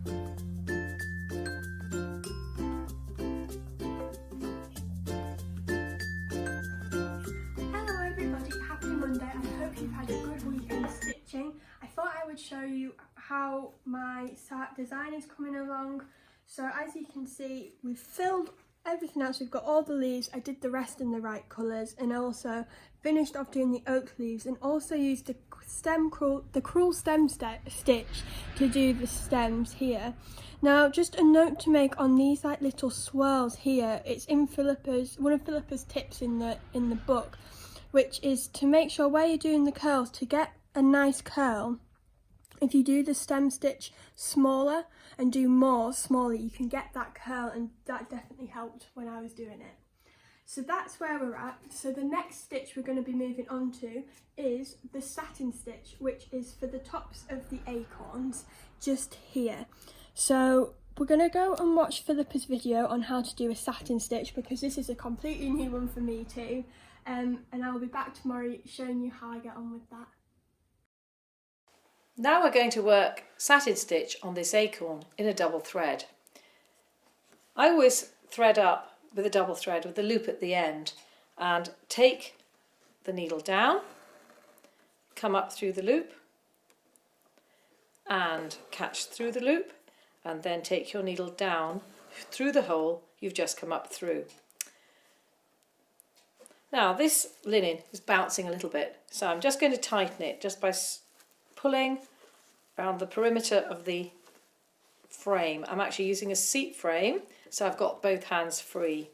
Hello everybody, happy Monday. I hope you've had a good weekend stitching. I thought I would show you how my design is coming along. So as you can see, we've filled everything else. We've got all the leaves. I did the rest in the right colours, and also finished off doing the oak leaves, and also used the Crewel stem stitch to do the stems here. Now, just a note to make on these like little swirls here. It's in one of Phillipa's tips in the book, which is to make sure where you're doing the curls, to get a nice curl, if you do the stem stitch smaller and do more smaller, you can get that curl, and that definitely helped when I was doing it. So that's where we're at. So the next stitch we're going to be moving on to is the satin stitch, which is for the tops of the acorns just here. So we're going to go and watch Phillipa's video on how to do a satin stitch, because this is a completely new one for me too. And I'll be back tomorrow showing you how I get on with that. Now we're going to work satin stitch on this acorn in a double thread. I always thread up with a double thread with the loop at the end, and take the needle down, come up through the loop and catch through the loop, and then take your needle down through the hole you've just come up through. Now this linen is bouncing a little bit, so I'm just going to tighten it just by pulling around the perimeter of the frame. I'm actually using a seat frame, so I've got both hands free.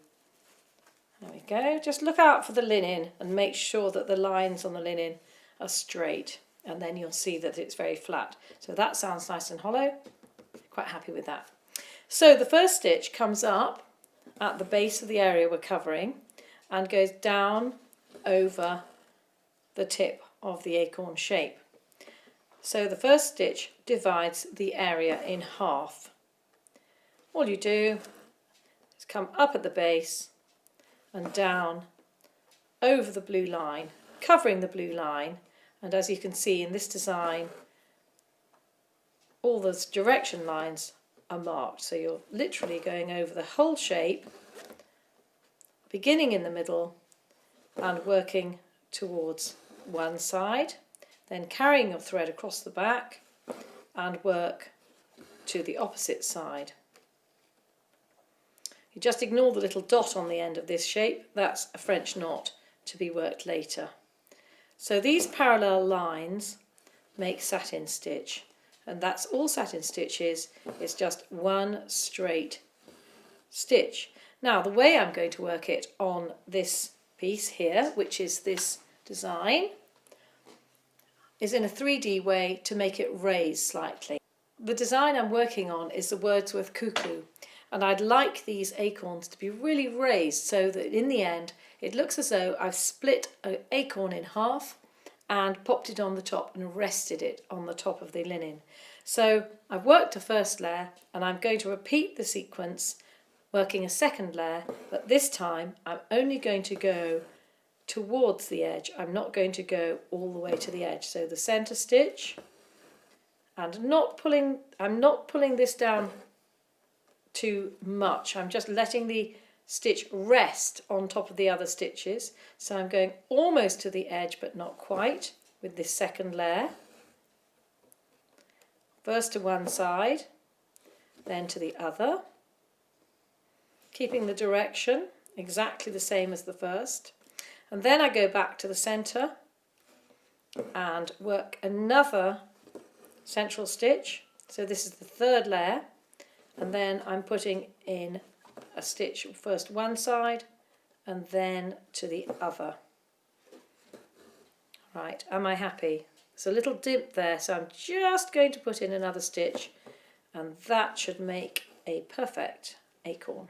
There we go. Just look out for the linen and make sure that the lines on the linen are straight, and then you'll see that it's very flat. So that sounds nice and hollow. Quite happy with that. So the first stitch comes up at the base of the area we're covering and goes down over the tip of the acorn shape. So the first stitch divides the area in half. All you do is come up at the base and down over the blue line, covering the blue line, and as you can see in this design, all those direction lines are marked, so you're literally going over the whole shape, beginning in the middle and working towards one side, then carrying your thread across the back and work to the opposite side. You just ignore the little dot on the end of this shape. That's a French knot to be worked later. So these parallel lines make satin stitch, and that's all satin stitch is. It's just one straight stitch. Now the way I'm going to work it on this piece here, which is this design, is in a 3D way to make it raise slightly. The design I'm working on is the Wordsworth Cuckoo, and I'd like these acorns to be really raised so that in the end it looks as though I've split an acorn in half and popped it on the top and rested it on the top of the linen. So I've worked a first layer, and I'm going to repeat the sequence working a second layer, but this time I'm only going to go towards the edge. I'm not going to go all the way to the edge. So the center stitch, and I'm not pulling this down too much. I'm just letting the stitch rest on top of the other stitches. So I'm going almost to the edge but not quite with this second layer. First to one side, then to the other, keeping the direction exactly the same as the first. And then I go back to the centre and work another central stitch. So this is the third layer, and then I'm putting in a stitch first one side and then to the other. Right, am I happy? There's a little dip there, so I'm just going to put in another stitch, and that should make a perfect acorn.